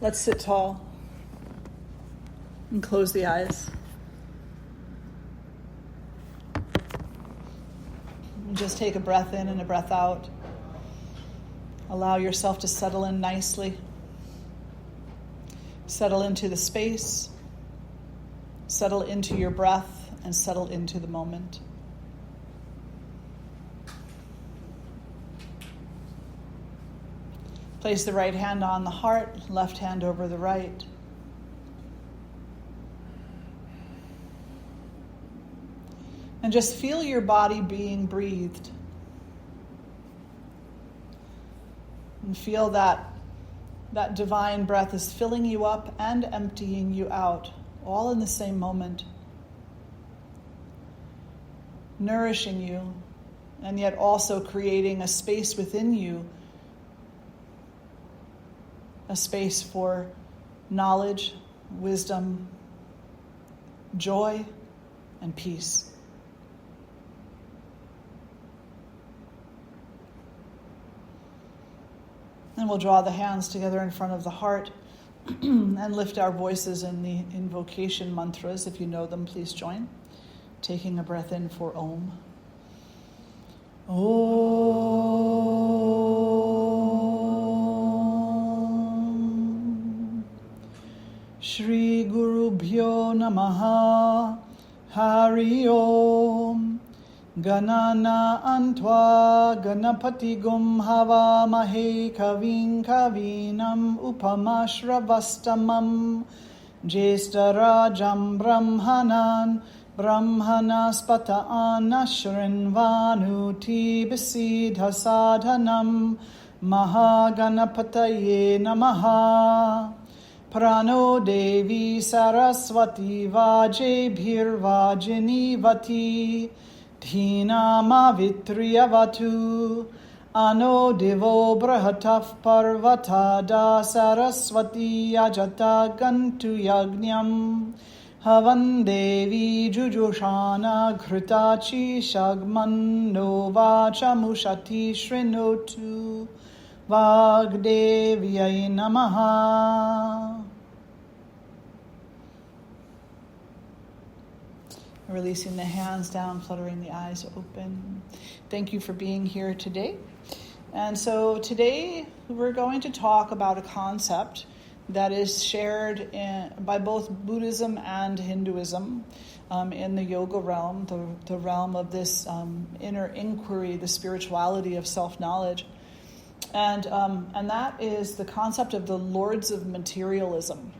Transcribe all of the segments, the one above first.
Let's sit tall and close the eyes. And just take a breath in and a breath out. Allow yourself to settle in nicely. Settle into the space. Settle into your breath and settle into the moment. Place the right hand on the heart, left hand over the right. And just feel your body being breathed. And feel that divine breath is filling you up and emptying you out, all in the same moment. Nourishing you, and yet also creating a space within you, a space for knowledge, wisdom, joy, and peace. And we'll draw the hands together in front of the heart and lift our voices in the invocation mantras. If you know them, please join. Taking a breath in for Om. Om. Shri Guru Bhyo Namaha. Hari Om. Ganana Antva Ganapati Gum Hava Mahe Kavin Kavinam Upamashravastamam Jesta Rajam Brahmanan Brahmanaspata Anashrinvanuti Besidha Sadhanam Mahaganapataye Namaha Prano Devi Saraswati Vajebhir Vajini Vati Dhinama Vitriyavatu Ano Devo Brahataf Parvatada Saraswati Ajata Gantu Yagnyam Havan Devi Jujushana Ghritachi Shagman Novacha Mushati Shrinotu Vagdevyai Namaha. Releasing the hands down, fluttering the eyes open. Thank you for being here today. And so today we're going to talk about a concept that is shared by both Buddhism and Hinduism in the yoga realm, the realm of this inner inquiry, the spirituality of self-knowledge. And that is the concept of the Lords of Materialism.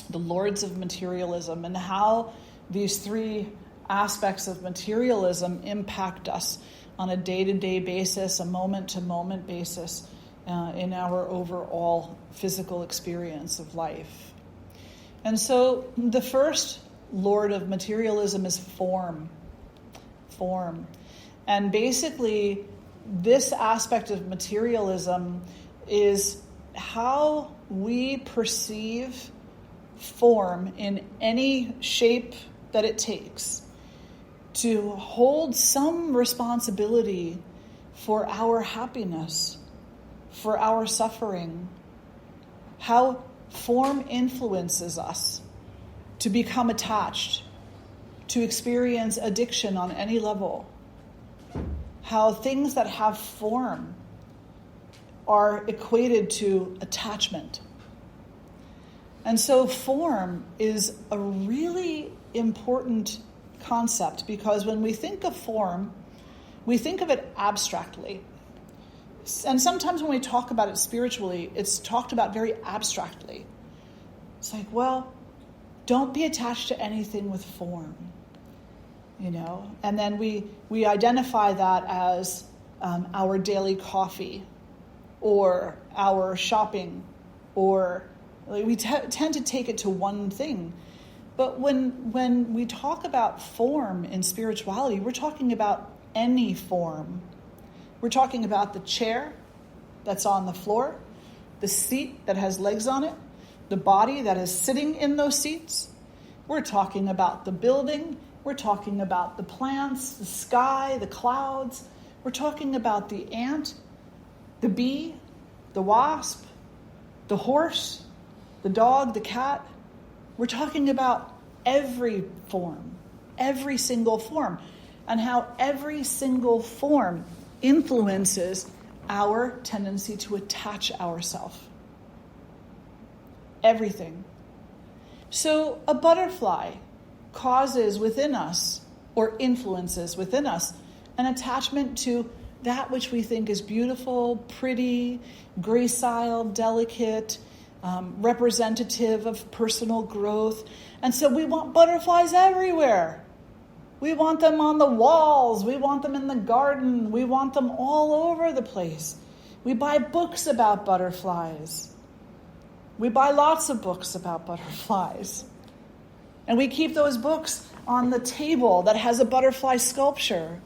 The Lords of Materialism, and how these three aspects of materialism impact us on a day-to-day basis, a moment-to-moment basis in our overall physical experience of life. And so the first Lord of Materialism is form. Form. And basically, this aspect of materialism is how we perceive form in any shape that it takes to hold some responsibility for our happiness, for our suffering, how form influences us to become attached, to experience addiction on any level, how things that have form are equated to attachment. And so form is a really important concept, because when we think of form, we think of it abstractly. And sometimes when we talk about it spiritually, it's talked about very abstractly. It's like, well, don't be attached to anything with form, you know? And then we identify that as our daily coffee or our shopping, or we tend to take it to one thing. But when we talk about form in spirituality, we're talking about any form. We're talking about the chair that's on the floor, the seat that has legs on it, the body that is sitting in those seats. We're talking about the building. We're talking about the plants, the sky, the clouds. We're talking about the ant, the bee, the wasp, the horse, the dog, the cat. We're talking about every form, every single form, and how every single form influences our tendency to attach ourselves. Everything. So a butterfly causes within us, or influences within us, an attachment to that which we think is beautiful, pretty, gracile, delicate, representative of personal growth. And so we want butterflies everywhere. We want them on the walls. We want them in the garden. We want them all over the place. We buy books about butterflies. We buy lots of books about butterflies. And we keep those books on the table that has a butterfly sculpture.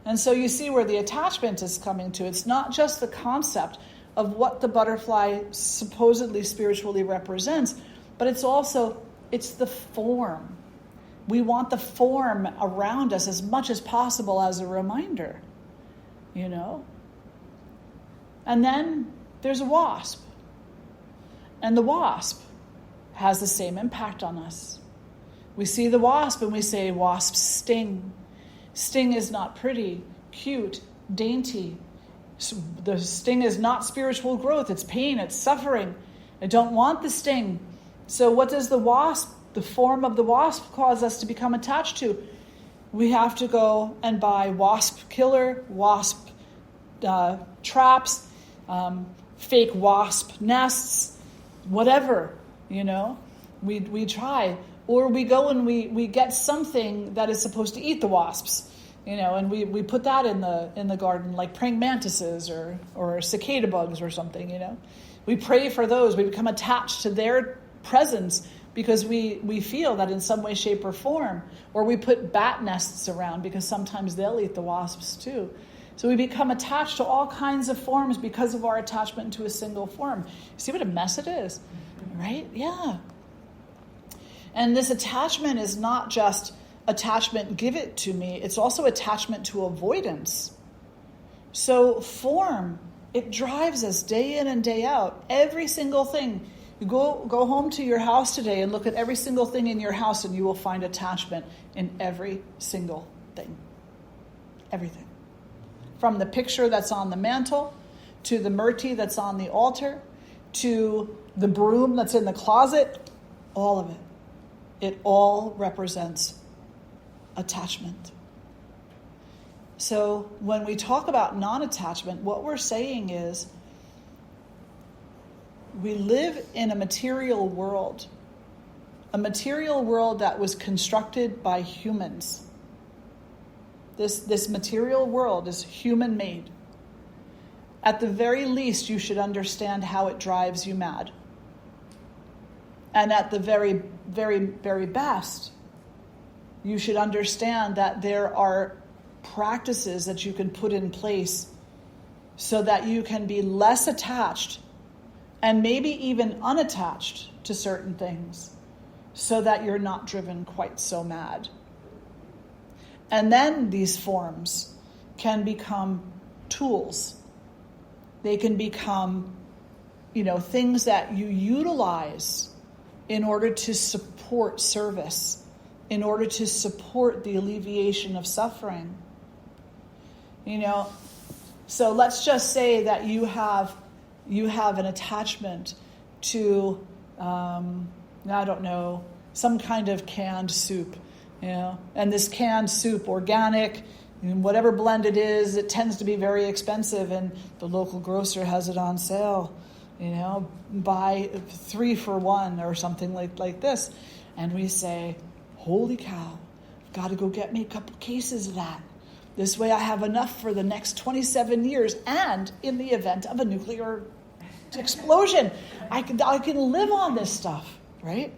And so you see where the attachment is coming to. It's not just the concept of what the butterfly supposedly spiritually represents, but it's the form. We want the form around us as much as possible as a reminder, you know? And then there's a wasp. And the wasp has the same impact on us. We see the wasp and we say, wasps sting. Sting is not pretty, cute, dainty. The sting is not spiritual growth. It's pain, it's suffering. I don't want the sting. So what does the form of the wasp, cause us to become attached to? We have to go and buy wasp killer, wasp traps, fake wasp nests, whatever, you know. We try. Or we go and we get something that is supposed to eat the wasps, you know, and we put that in the garden, like praying mantises or cicada bugs or something, you know. We pray for those. We become attached to their presence because we feel that in some way, shape, or form. Or we put bat nests around because sometimes they'll eat the wasps too. So we become attached to all kinds of forms because of our attachment to a single form. See what a mess it is, right? Yeah. And this attachment is not just attachment, give it to me. It's also attachment to avoidance. So form, it drives us day in and day out. Every single thing. You go home to your house today and look at every single thing in your house and you will find attachment in every single thing. Everything. From the picture that's on the mantle, to the murti that's on the altar, to the broom that's in the closet, all of it. It all represents attachment. So when we talk about non-attachment, what we're saying is we live in a material world that was constructed by humans. This material world is human-made. At the very least, you should understand how it drives you mad. And at the very, very, very best, you should understand that there are practices that you can put in place so that you can be less attached and maybe even unattached to certain things so that you're not driven quite so mad. And then these forms can become tools. They can become, things that you utilize in order to support service, in order to support the alleviation of suffering. So let's just say that you have an attachment to, some kind of canned soup, and this canned soup, organic, whatever blend it is, it tends to be very expensive, and the local grocer has it on sale. Buy 3 for 1 or something like this. And we say, holy cow, I've got to go get me a couple cases of that. This way I have enough for the next 27 years. And in the event of a nuclear explosion, I can live on this stuff, right?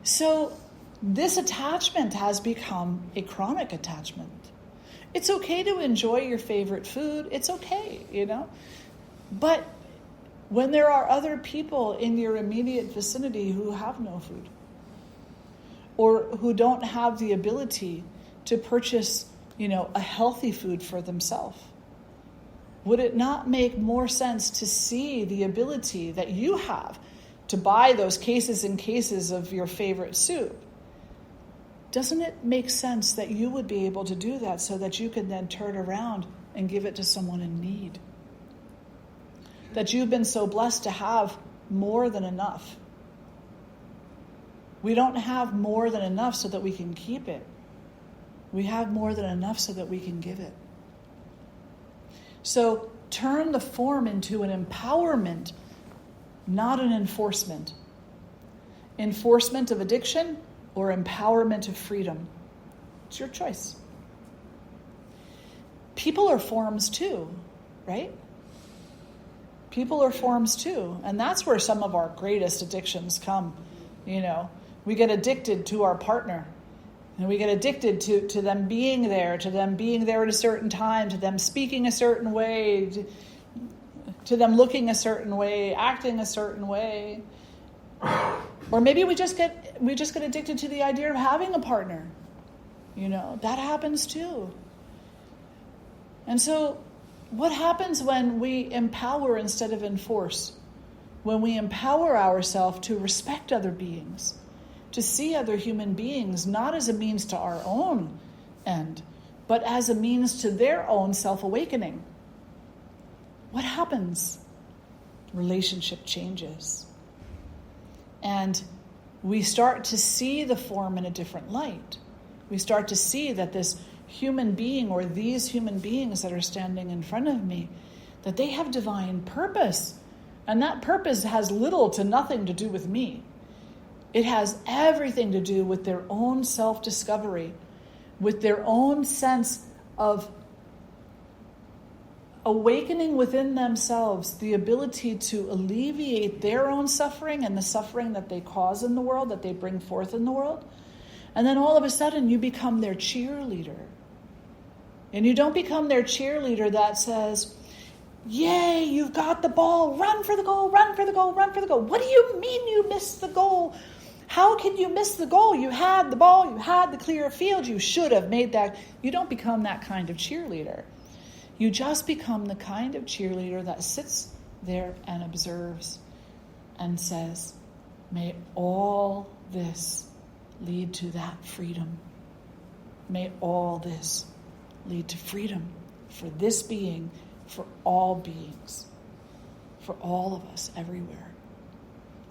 So this attachment has become a chronic attachment. It's okay to enjoy your favorite food. It's okay, But when there are other people in your immediate vicinity who have no food or who don't have the ability to purchase, a healthy food for themselves, would it not make more sense to see the ability that you have to buy those cases and cases of your favorite soup, doesn't it make sense that you would be able to do that so that you can then turn around and give it to someone in need? That you've been so blessed to have more than enough. We don't have more than enough so that we can keep it. We have more than enough so that we can give it. So turn the form into an empowerment, not an enforcement. Enforcement of addiction or empowerment of freedom. It's your choice. People are forms too, right? People are forms too. And that's where some of our greatest addictions come. We get addicted to our partner. And we get addicted to them being there, at a certain time, to them speaking a certain way, to them looking a certain way, acting a certain way. Or maybe we just get addicted to the idea of having a partner. That happens too. And so what happens when we empower instead of enforce? When we empower ourselves to respect other beings, to see other human beings not as a means to our own end, but as a means to their own self-awakening. What happens? Relationship changes. And we start to see the form in a different light. We start to see that this human being or these human beings that are standing in front of me, that they have divine purpose. And that purpose has little to nothing to do with me. It has everything to do with their own self-discovery, with their own sense of awakening within themselves the ability to alleviate their own suffering and the suffering that they cause in the world, that they bring forth in the world. And then all of a sudden you become their cheerleader. And you don't become their cheerleader that says, "Yay, you've got the ball, run for the goal, run for the goal, run for the goal." What do you mean you missed the goal? How can you miss the goal? You had the ball, you had the clear field, you should have made that. You don't become that kind of cheerleader. You just become the kind of cheerleader that sits there and observes and says, "May all this lead to that freedom. May all this lead to freedom for this being, for all beings, for all of us everywhere."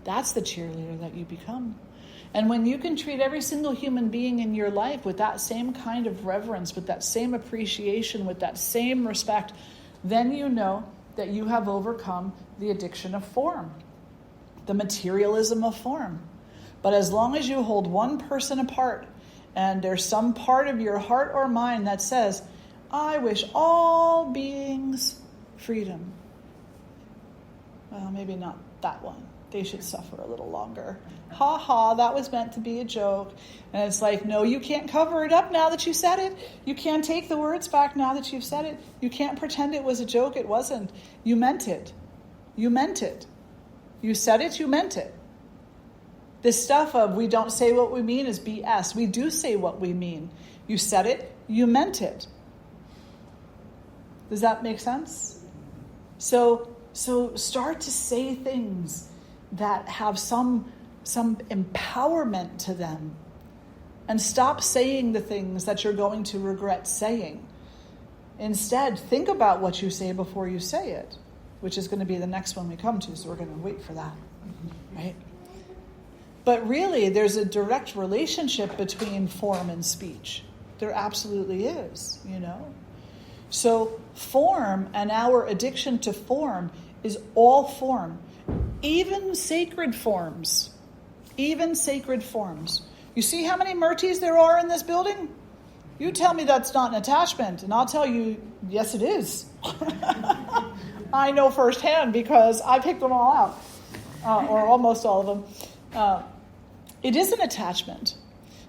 That's the cheerleader that you become. And when you can treat every single human being in your life with that same kind of reverence, with that same appreciation, with that same respect, then you know that you have overcome the addiction of form, the materialism of form. But as long as you hold one person apart and there's some part of your heart or mind that says, "I wish all beings freedom." Well, maybe not that one. They should suffer a little longer. Ha ha, that was meant to be a joke. And it's like, no, you can't cover it up now that you said it. You can't take the words back now that you've said it. You can't pretend it was a joke. It wasn't. You meant it. You meant it. You said it, you meant it. This stuff of we don't say what we mean is BS. We do say what we mean. You said it, you meant it. Does that make sense? So start to say things that have some empowerment to them, and stop saying the things that you're going to regret saying. Instead, think about what you say before you say it, which is going to be the next one we come to, so we're going to wait for that, right? But really, there's a direct relationship between form and speech. There absolutely is, So form and our addiction to form is all form. Even sacred forms. Even sacred forms. You see how many murtis there are in this building? You tell me that's not an attachment, and I'll tell you, yes, it is. I know firsthand because I picked them all out, or almost all of them. It is an attachment.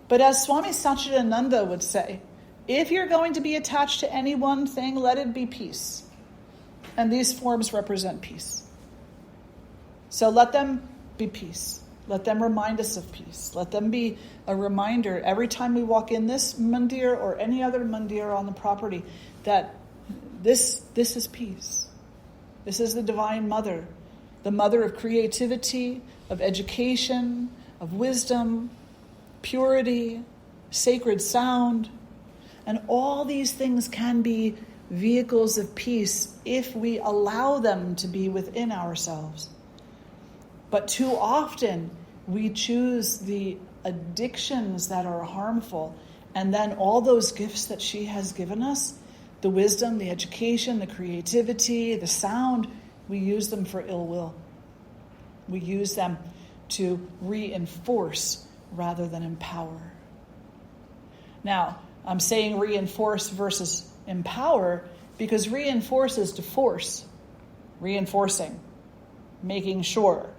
But as Swami Satsang would say, if you're going to be attached to any one thing, let it be peace. And these forms represent peace. So let them be peace. Let them remind us of peace. Let them be a reminder every time we walk in this mandir or any other mandir on the property that this is peace. This is the Divine Mother, the mother of creativity, of education, of wisdom, purity, sacred sound. And all these things can be vehicles of peace if we allow them to be within ourselves. But too often we choose the addictions that are harmful, and then all those gifts that she has given us, the wisdom, the education, the creativity, the sound, we use them for ill will. We use them to reinforce rather than empower. Now, I'm saying reinforce versus empower because reinforce is to force, reinforcing, making sure,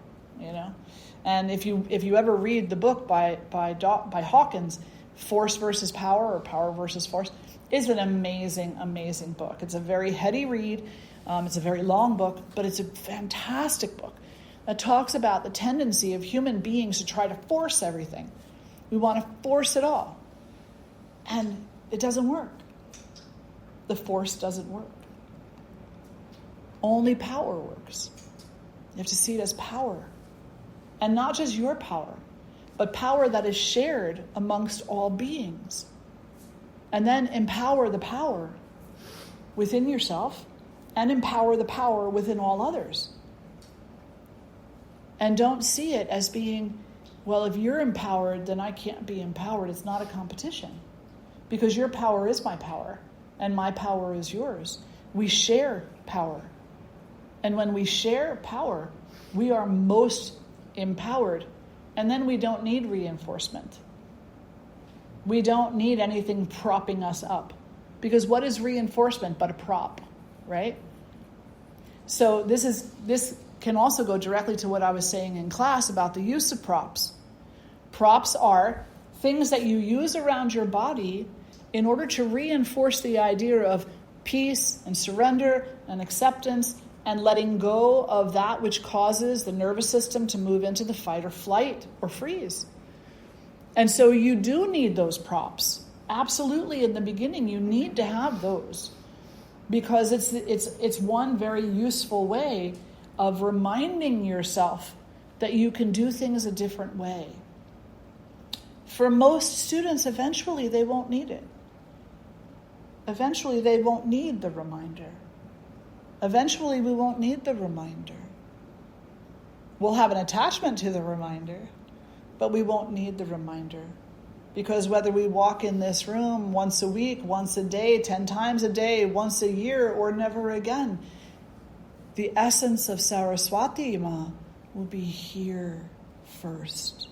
And if you ever read the book by Hawkins, Force versus Power or Power versus Force, is an amazing, amazing book. It's a very heady read. It's a very long book, but it's a fantastic book that talks about the tendency of human beings to try to force everything. We want to force it all. And it doesn't work. The force doesn't work. Only power works. You have to see it as power. And not just your power, but power that is shared amongst all beings. And then empower the power within yourself and empower the power within all others. And don't see it as being, well, if you're empowered, then I can't be empowered. It's not a competition. Because your power is my power, and my power is yours. We share power. And when we share power, we are most empowered. And then we don't need reinforcement. We don't need anything propping us up. Because what is reinforcement but a prop, right? So this can also go directly to what I was saying in class about the use of props. Props are things that you use around your body in order to reinforce the idea of peace and surrender and acceptance and letting go of that which causes the nervous system to move into the fight or flight or freeze. And so you do need those props. Absolutely, in the beginning, you need to have those because it's one very useful way of reminding yourself that you can do things a different way. For most students, eventually they won't need it. Eventually they won't need the reminder. Eventually we won't need the reminder. We'll have an attachment to the reminder, but we won't need the reminder. Because whether we walk in this room once a week, once a day, 10 times a day, once a year, or never again, the essence of Saraswati Ma will be here first.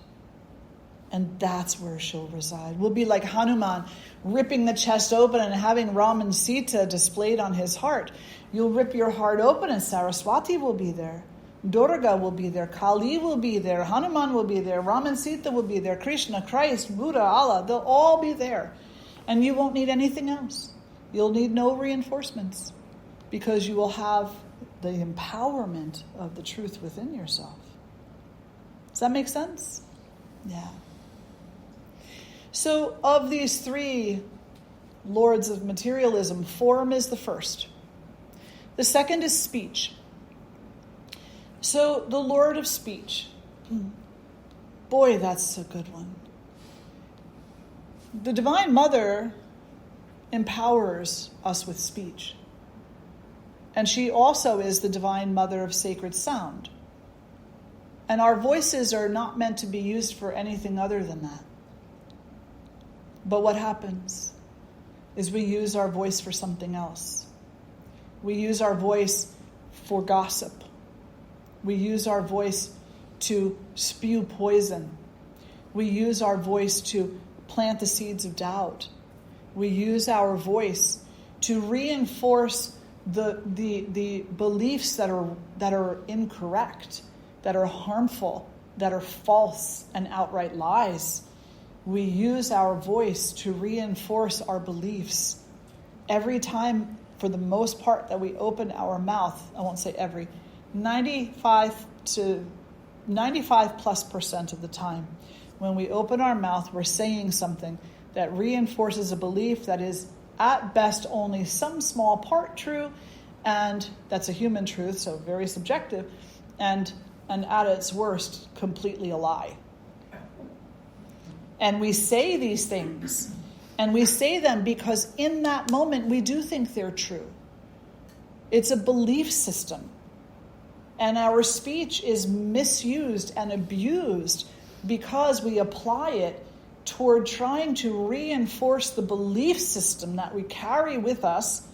And that's where she'll reside. We'll be like Hanuman, ripping the chest open and having Ram and Sita displayed on his heart. You'll rip your heart open and Saraswati will be there. Durga will be there. Kali will be there. Hanuman will be there. Ram and Sita will be there. Krishna, Christ, Buddha, Allah, they'll all be there. And you won't need anything else. You'll need no reinforcements because you will have the empowerment of the truth within yourself. Does that make sense? Yeah. So of these three lords of materialism, form is the first. The second is speech. So the Lord of speech. Boy, that's a good one. The Divine Mother empowers us with speech. And she also is the Divine Mother of sacred sound. And our voices are not meant to be used for anything other than that. But what happens is we use our voice for something else. We use our voice for gossip. We use our voice to spew poison. We use our voice to plant the seeds of doubt. We use our voice to reinforce the beliefs that are incorrect, that are harmful, that are false and outright lies. We use our voice to reinforce our beliefs. Every time, for the most part, that we open our mouth, I won't say every, 95% of the time, when we open our mouth, we're saying something that reinforces a belief that is at best only some small part true, and that's a human truth, so very subjective, and and at its worst, completely a lie. And we say these things, and we say them because in that moment we do think they're true. It's a belief system. And our speech is misused and abused because we apply it toward trying to reinforce the belief system that we carry with us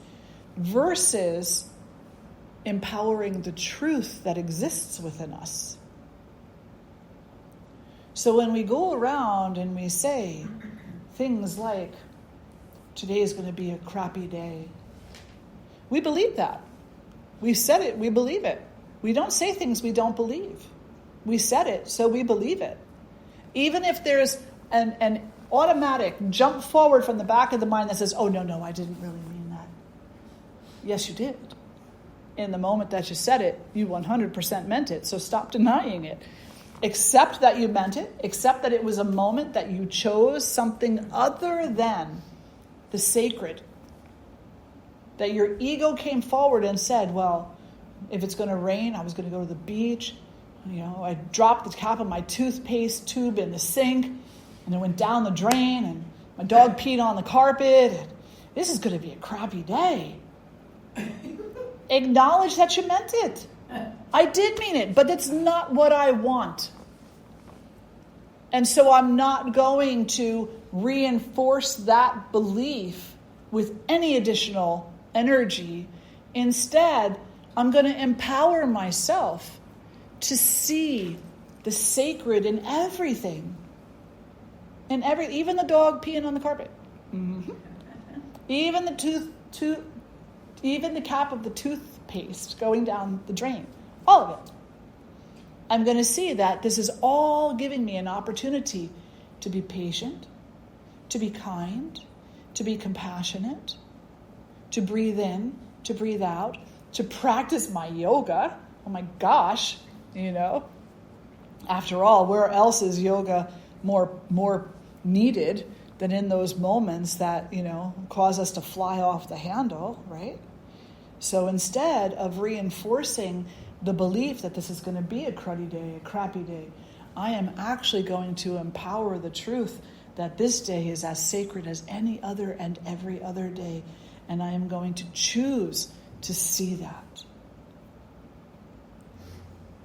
versus empowering the truth that exists within us. So when we go around and we say things like, today is going to be a crappy day, we believe that. We've said it, we believe it. We don't say things we don't believe. We said it, so we believe it. Even if there's an automatic jump forward from the back of the mind that says, oh, no, I didn't really mean that. Yes, you did. In the moment that you said it, you 100% meant it, so stop denying it. Accept that you meant it. Accept that it was a moment that you chose something other than the sacred. That your ego came forward and said, well, if it's going to rain, I was going to go to the beach. I dropped the cap of my toothpaste tube in the sink, and it went down the drain, and my dog peed on the carpet. This is going to be a crappy day. Acknowledge that you meant it. I did mean it, but it's not what I want. And so I'm not going to reinforce that belief with any additional energy. Instead, I'm going to empower myself to see the sacred in everything. Even the dog peeing on the carpet. Mm-hmm. Even the cap of the toothpaste going down the drain. All of it. I'm going to see that this is all giving me an opportunity to be patient, to be kind, to be compassionate, to breathe in, to breathe out, to practice my yoga. Oh my gosh, After all, where else is yoga more needed than in those moments that, cause us to fly off the handle, right? So instead of reinforcing the belief that this is going to be a cruddy day, a crappy day, I am actually going to empower the truth that this day is as sacred as any other and every other day. And I am going to choose to see that.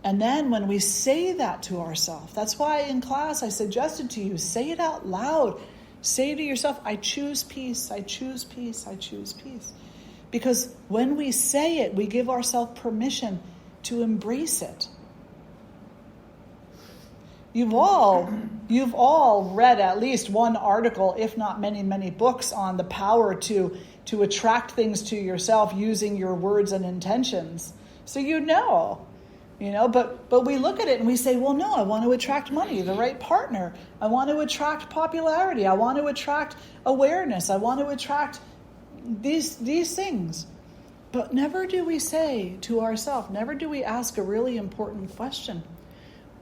And then when we say that to ourselves, that's why in class I suggested to you, say it out loud. Say to yourself, I choose peace, I choose peace, I choose peace. Because when we say it, we give ourselves permission to embrace it. You've all read at least one article, if not many, many books on the power to attract things to yourself using your words and intentions. So but we look at it and we say, well, no, I want to attract money, the right partner. I want to attract popularity. I want to attract awareness. I want to attract these things. But never do we say to ourselves, never do we ask a really important question.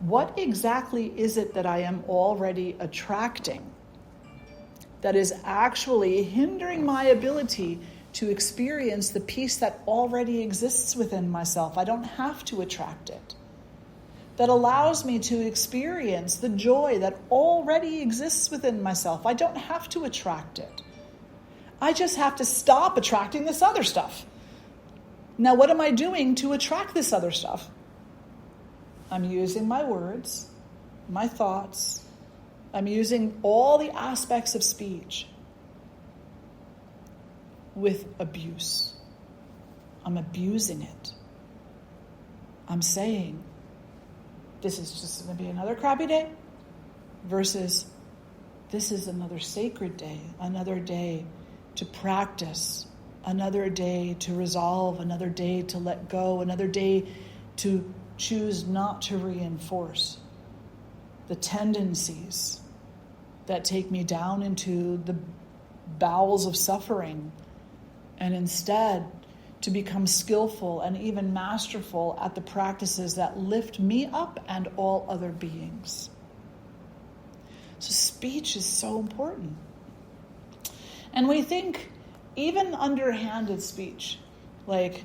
What exactly is it that I am already attracting that is actually hindering my ability to experience the peace that already exists within myself? I don't have to attract it. That allows me to experience the joy that already exists within myself. I don't have to attract it. I just have to stop attracting this other stuff. Now, what am I doing to attract this other stuff? I'm using my words, my thoughts. I'm using all the aspects of speech with abuse. I'm abusing it. I'm saying, this is just going to be another crappy day versus this is another sacred day, another day to practice, another day to resolve, another day to let go, another day to choose not to reinforce the tendencies that take me down into the bowels of suffering, and instead to become skillful and even masterful at the practices that lift me up and all other beings. So speech is so important. And we think even underhanded speech, like,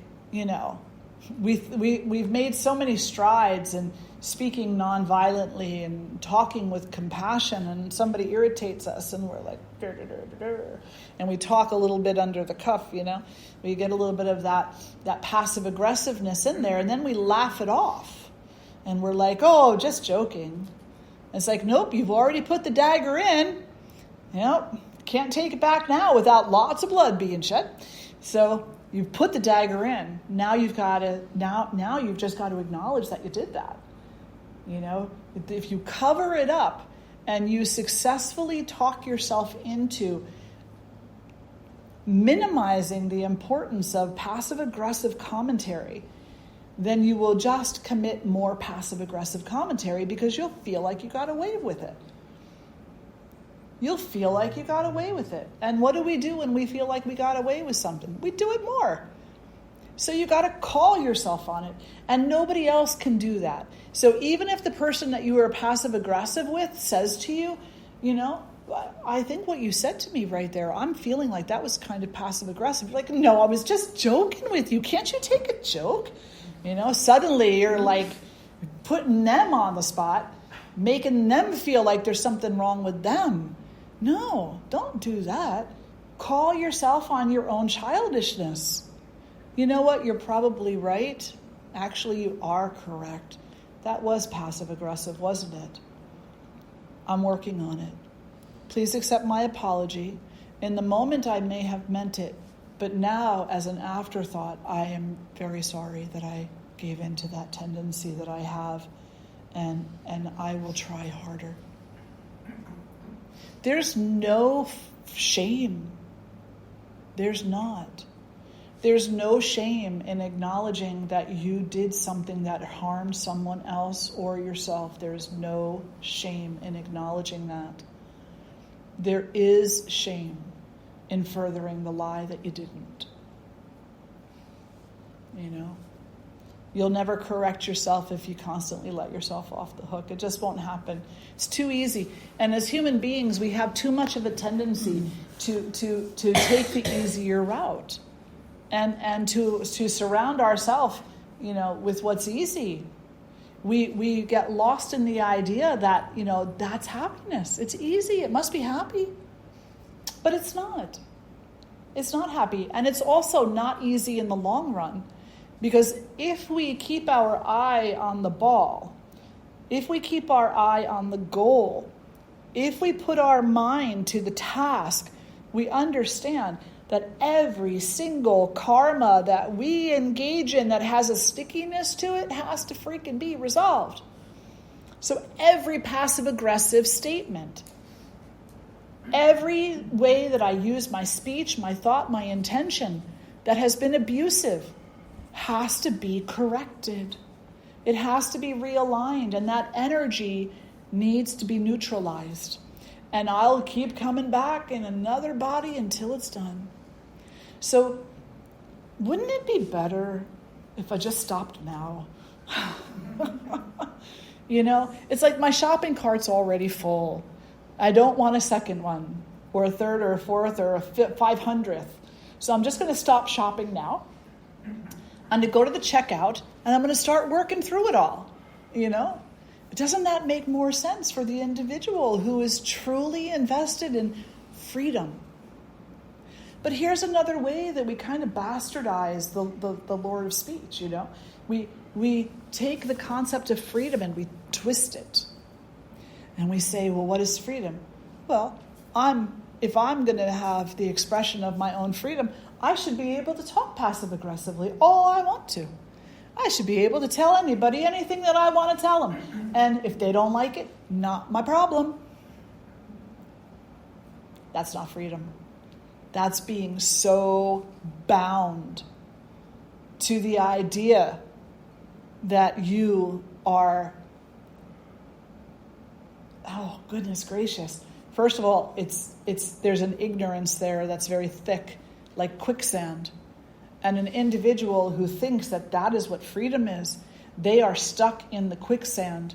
We've made so many strides in speaking non-violently and talking with compassion, and somebody irritates us and we're like, dur, dur, dur, dur, dur. And we talk a little bit under the cuff, you know. We get a little bit of that passive aggressiveness in there, and then we laugh it off. And we're like, oh, just joking. It's like, nope, you've already put the dagger in. Yep, can't take it back now without lots of blood being shed. So you've put the dagger in. Now you've got to now you've just got to acknowledge that you did that. You know, if you cover it up and you successfully talk yourself into minimizing the importance of passive-aggressive commentary, then you will just commit more passive-aggressive commentary because you'll feel like you got away with it. You'll feel like you got away with it. And what do we do when we feel like we got away with something? We do it more. So you got to call yourself on it. And nobody else can do that. So even if the person that you are passive-aggressive with says to you, you know, I think what you said to me right there, I'm feeling like that was kind of passive-aggressive. You're like, no, I was just joking with you. Can't you take a joke? You know, suddenly you're like putting them on the spot, making them feel like there's something wrong with them. No, don't do that. Call yourself on your own childishness. You know what? You're probably right. Actually, you are correct. That was passive-aggressive, wasn't it? I'm working on it. Please accept my apology. In the moment, I may have meant it, but now, as an afterthought, I am very sorry that I gave in to that tendency that I have, and I will try harder. There's no shame. There's not. There's no shame in acknowledging that you did something that harmed someone else or yourself. There's no shame in acknowledging that. There is shame in furthering the lie that you didn't. You know? You'll never correct yourself if you constantly let yourself off the hook. It just won't happen. It's too easy. And as human beings, we have too much of a tendency to take the easier route. And to surround ourselves, you know, with what's easy. We get lost in the idea that, you know, that's happiness. It's easy. It must be happy. But it's not. It's not happy. And it's also not easy in the long run. Because if we keep our eye on the ball, if we keep our eye on the goal, if we put our mind to the task, we understand that every single karma that we engage in that has a stickiness to it has to freaking be resolved. So every passive-aggressive statement, every way that I use my speech, my thought, my intention that has been abusive has to be corrected. It has to be realigned, and that energy needs to be neutralized. And I'll keep coming back in another body until it's done. So, wouldn't it be better if I just stopped now? You know, it's like my shopping cart's already full. I don't want a second one, or a third, or a fourth, or a 500th. So I'm just going to stop shopping now. And to go to the checkout, and I'm going to start working through it all. You know, doesn't that make more sense for the individual who is truly invested in freedom? But here's another way that we kind of bastardize the Lord of speech, you know. We take the concept of freedom and we twist it. And we say, well, what is freedom? Well, if I'm going to have the expression of my own freedom, I should be able to talk passive-aggressively all I want to. I should be able to tell anybody anything that I want to tell them. And if they don't like it, not my problem. That's not freedom. That's being so bound to the idea that you are, oh, goodness gracious. First of all, there's an ignorance there that's very thick, like quicksand. And an individual who thinks that that is what freedom is, they are stuck in the quicksand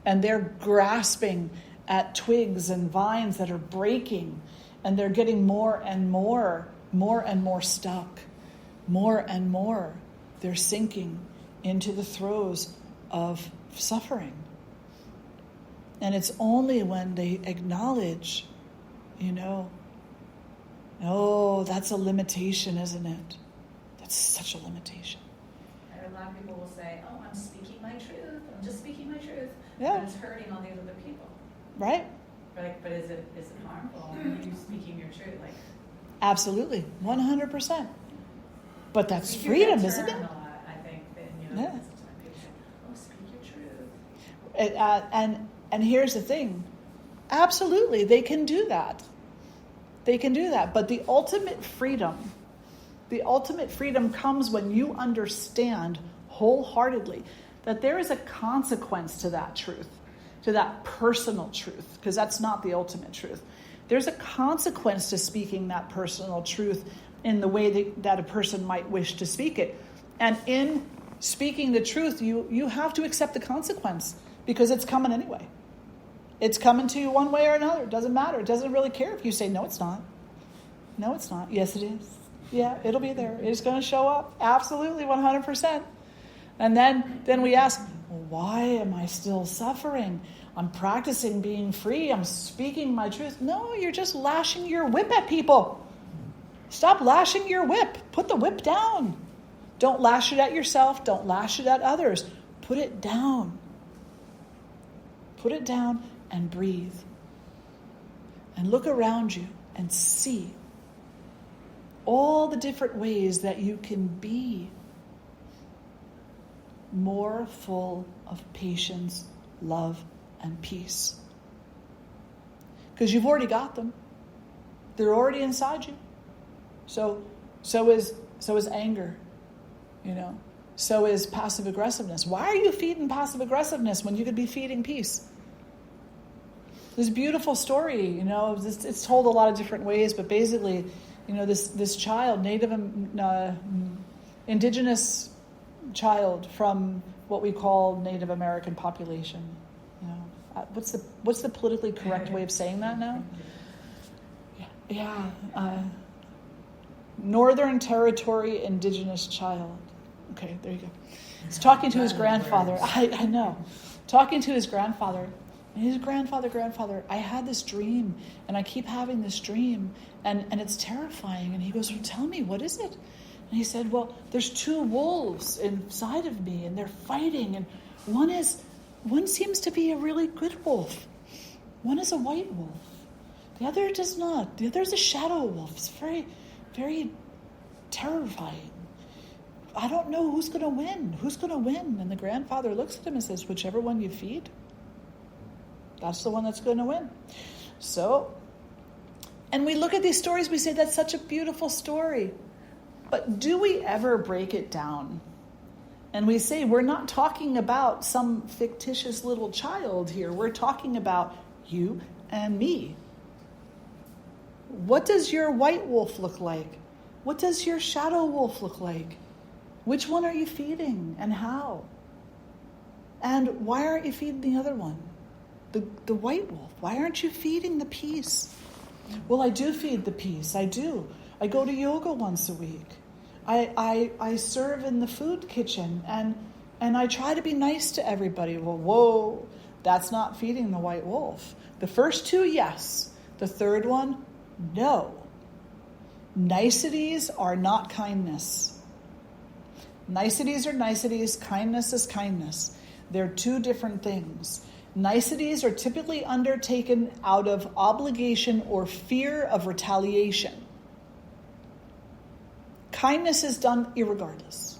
and they're grasping at twigs and vines that are breaking, and they're getting more and more stuck. More and more. They're sinking. into the throes of suffering. And it's only when they acknowledge, oh, that's a limitation, isn't it? That's such a limitation. And a lot of people will say, oh, I'm speaking my truth. I'm just speaking my truth. Yeah. But it's hurting all these other people. Right? But is it harmful when you're speaking your truth? Like, absolutely, 100%. But that's freedom, isn't it? A lot, I think that, yeah. Sometimes people say, oh, speak your truth. And here's the thing. Absolutely, they can do that. They can do that. But the ultimate freedom comes when you understand wholeheartedly that there is a consequence to that truth, to that personal truth, because that's not the ultimate truth. There's a consequence to speaking that personal truth in the way that a person might wish to speak it. And in speaking the truth, you have to accept the consequence, because it's coming anyway. It's coming to you one way or another. It doesn't matter. It doesn't really care if you say, no, it's not. No, it's not. Yes, it is. Yeah, it'll be there. It's going to show up. Absolutely, 100%. And then we ask, well, why am I still suffering? I'm practicing being free. I'm speaking my truth. No, you're just lashing your whip at people. Stop lashing your whip. Put the whip down. Don't lash it at yourself. Don't lash it at others. Put it down. Put it down and breathe. And look around you and see all the different ways that you can be more full of patience, love, and peace. Because you've already got them. They're already inside you. So is anger, So is passive aggressiveness. Why are you feeding passive aggressiveness when you could be feeding peace? This beautiful story, it's told a lot of different ways, but basically, this child, indigenous child from what we call Native American population. What's the politically correct way of saying that now? Yeah. Northern Territory indigenous child. Okay, there you go. He's talking to his grandfather. I know. Talking to his grandfather. And his grandfather, I had this dream, and I keep having this dream, and it's terrifying. And he goes, well, tell me, what is it? And he said, well, there's two wolves inside of me, and they're fighting, and one seems to be a really good wolf. One is a white wolf. The other does not. The other is a shadow wolf. It's very, very terrifying. I don't know who's going to win. Who's going to win? And the grandfather looks at him and says, whichever one you feed, that's the one that's going to win. So, and we look at these stories, we say, that's such a beautiful story. But do we ever break it down? And we say, we're not talking about some fictitious little child here. We're talking about you and me. What does your white wolf look like? What does your shadow wolf look like? Which one are you feeding and how? And why aren't you feeding the other one? The white wolf. Why aren't you feeding the peace? Well, I do feed the peace. I do. I go to yoga once a week. I serve in the food kitchen and I try to be nice to everybody. Well, whoa, that's not feeding the white wolf. The first two, yes. The third one, no. Niceties are not kindness. Niceties are niceties. Kindness is kindness. They're two different things. Niceties are typically undertaken out of obligation or fear of retaliation. Kindness is done irregardless.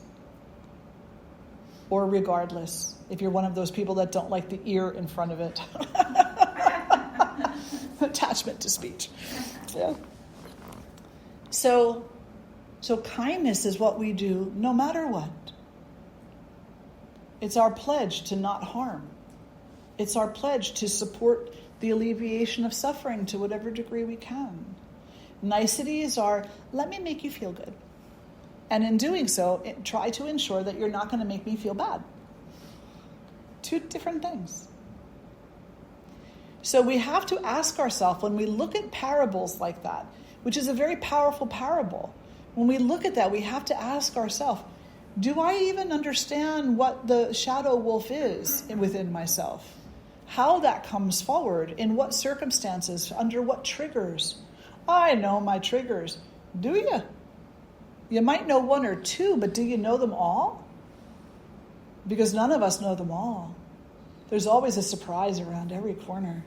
Or regardless, if you're one of those people that don't like the ear in front of it. Attachment to speech. Yeah. So kindness is what we do no matter what. It's our pledge to not harm. It's our pledge to support the alleviation of suffering to whatever degree we can. Niceties are, let me make you feel good. And in doing so, try to ensure that you're not going to make me feel bad. Two different things. So we have to ask ourselves, when we look at parables like that, which is a very powerful parable, when we look at that, we have to ask ourselves, Do I even understand what the shadow wolf is within myself? How that comes forward, in what circumstances, under what triggers? I know my triggers. Do you? You might know one or two, but do you know them all? Because none of us know them all. There's always a surprise around every corner.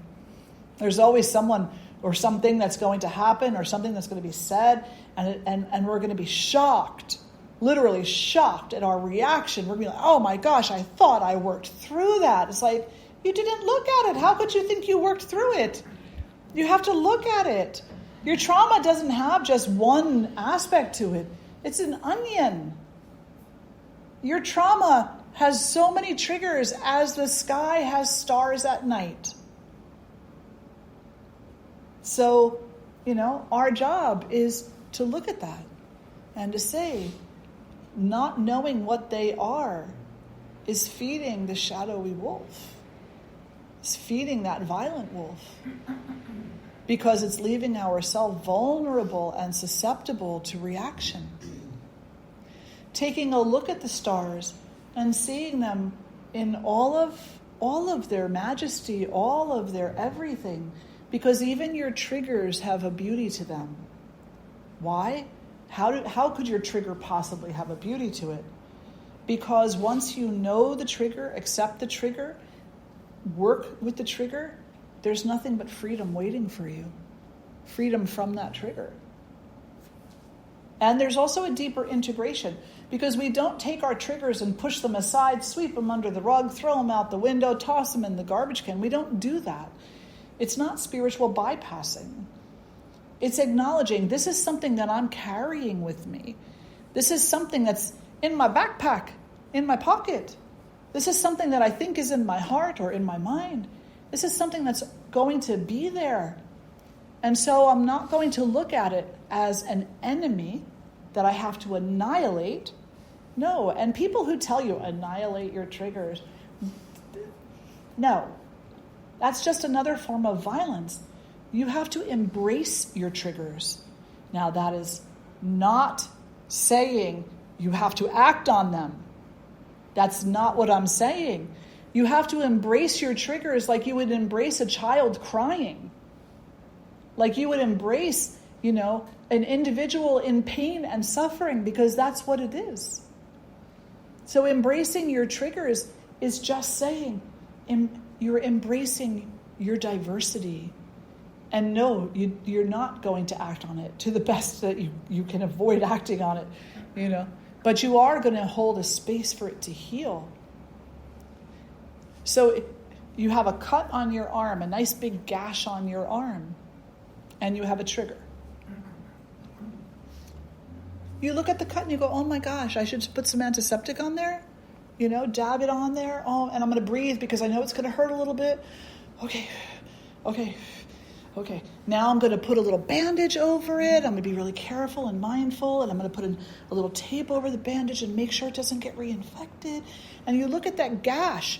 There's always someone or something that's going to happen or something that's going to be said, and we're going to be shocked, literally shocked at our reaction. We're going to be like, oh my gosh, I thought I worked through that. It's like, you didn't look at it. How could you think you worked through it? You have to look at it. Your trauma doesn't have just one aspect to it. It's an onion. Your trauma has so many triggers as the sky has stars at night. So, our job is to look at that and to say, not knowing what they are is feeding the shadowy wolf. It's feeding that violent wolf. Because it's leaving ourselves vulnerable and susceptible to reaction. Taking a look at the stars and seeing them in all of their majesty, all of their everything, because even your triggers have a beauty to them. Why? How could your trigger possibly have a beauty to it? Because once you know the trigger, accept the trigger, work with the trigger, there's nothing but freedom waiting for you. Freedom from that trigger. And there's also a deeper integration, because we don't take our triggers and push them aside, sweep them under the rug, throw them out the window, toss them in the garbage can. We don't do that. It's not spiritual bypassing. It's acknowledging this is something that I'm carrying with me. This is something that's in my backpack, in my pocket. This is something that I think is in my heart or in my mind. This is something that's going to be there. And so I'm not going to look at it as an enemy that I have to annihilate. No, and people who tell you annihilate your triggers, no. That's just another form of violence. You have to embrace your triggers. Now that is not saying you have to act on them. That's not what I'm saying. You have to embrace your triggers like you would embrace a child crying. Like you would embrace, an individual in pain and suffering, because that's what it is. So embracing your triggers is just saying you're embracing your diversity. And no, you're not going to act on it to the best that you can avoid acting on it, But you are going to hold a space for it to heal. So you have a cut on your arm, a nice big gash on your arm, and you have a trigger. You look at the cut and you go, oh my gosh, I should put some antiseptic on there, dab it on there. Oh, and I'm going to breathe because I know it's going to hurt a little bit. Okay. Now I'm going to put a little bandage over it. I'm going to be really careful and mindful, and I'm going to put a little tape over the bandage and make sure it doesn't get reinfected. And you look at that gash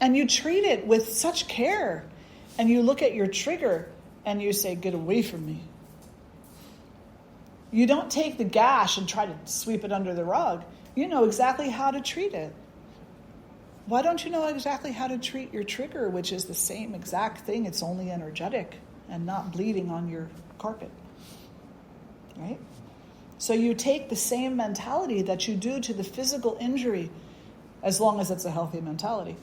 and you treat it with such care. And you look at your trigger and you say, get away from me. You don't take the gash and try to sweep it under the rug. You know exactly how to treat it. Why don't you know exactly how to treat your trigger, which is the same exact thing? It's only energetic and not bleeding on your carpet. Right? So you take the same mentality that you do to the physical injury, as long as it's a healthy mentality,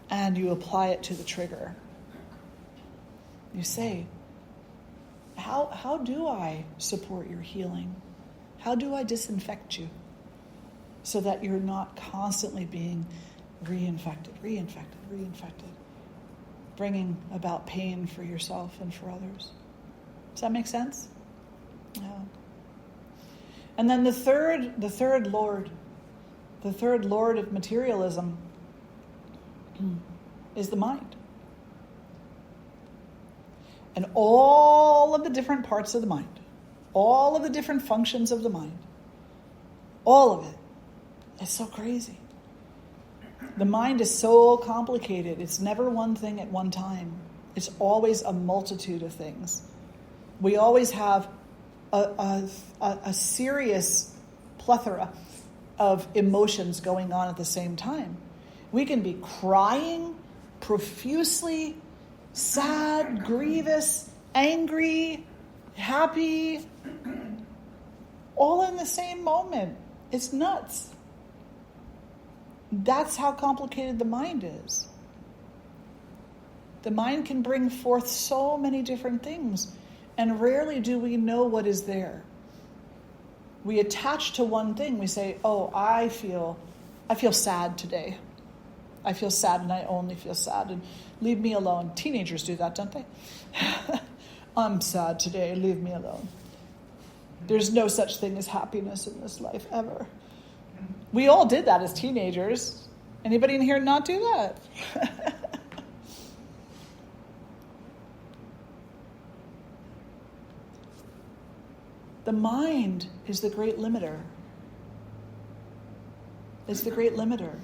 and you apply it to the trigger. You say, how do I support your healing? How do I disinfect you so that you're not constantly being reinfected, bringing about pain for yourself and for others? Does that make sense? Yeah. And then the third lord of materialism is the mind. And all of the different parts of the mind, all of the different functions of the mind, all of it is so crazy. The mind is so complicated. It's never one thing at one time. It's always a multitude of things. We always have a serious plethora of emotions going on at the same time. We can be crying profusely, sad, grievous, angry, happy, all in the same moment. It's nuts. That's how complicated the mind is. The mind can bring forth so many different things, and rarely do we know what is there. We attach to one thing. We say, oh, I feel sad today. I feel sad and I only feel sad, and leave me alone. Teenagers do that, don't they? I'm sad today, leave me alone. There's no such thing as happiness in this life ever. We all did that as teenagers. Anybody in here not do that? The mind is the great limiter. It's the great limiter.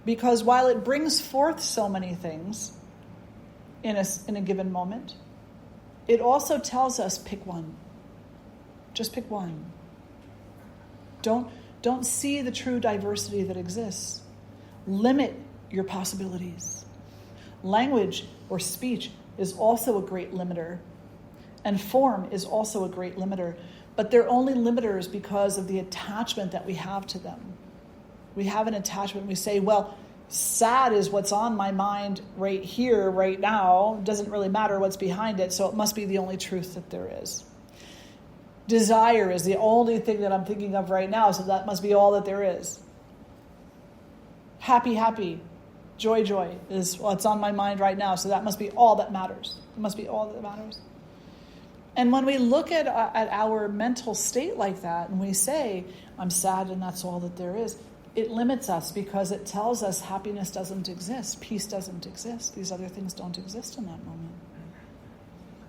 Because while it brings forth so many things in a given moment, it also tells us, pick one. Just pick one. Don't see the true diversity that exists. Limit your possibilities. Language or speech is also a great limiter. And form is also a great limiter. But they're only limiters because of the attachment that we have to them. We have an attachment. We say, well, sad is what's on my mind right here, right now. It doesn't really matter what's behind it, so it must be the only truth that there is. Desire is the only thing that I'm thinking of right now, so that must be all that there is. Happy, happy. Joy, joy is what's on my mind right now, so that must be all that matters. It must be all that matters. And when we look at our mental state like that, and we say, I'm sad and that's all that there is, it limits us because it tells us happiness doesn't exist, peace doesn't exist, these other things don't exist in that moment.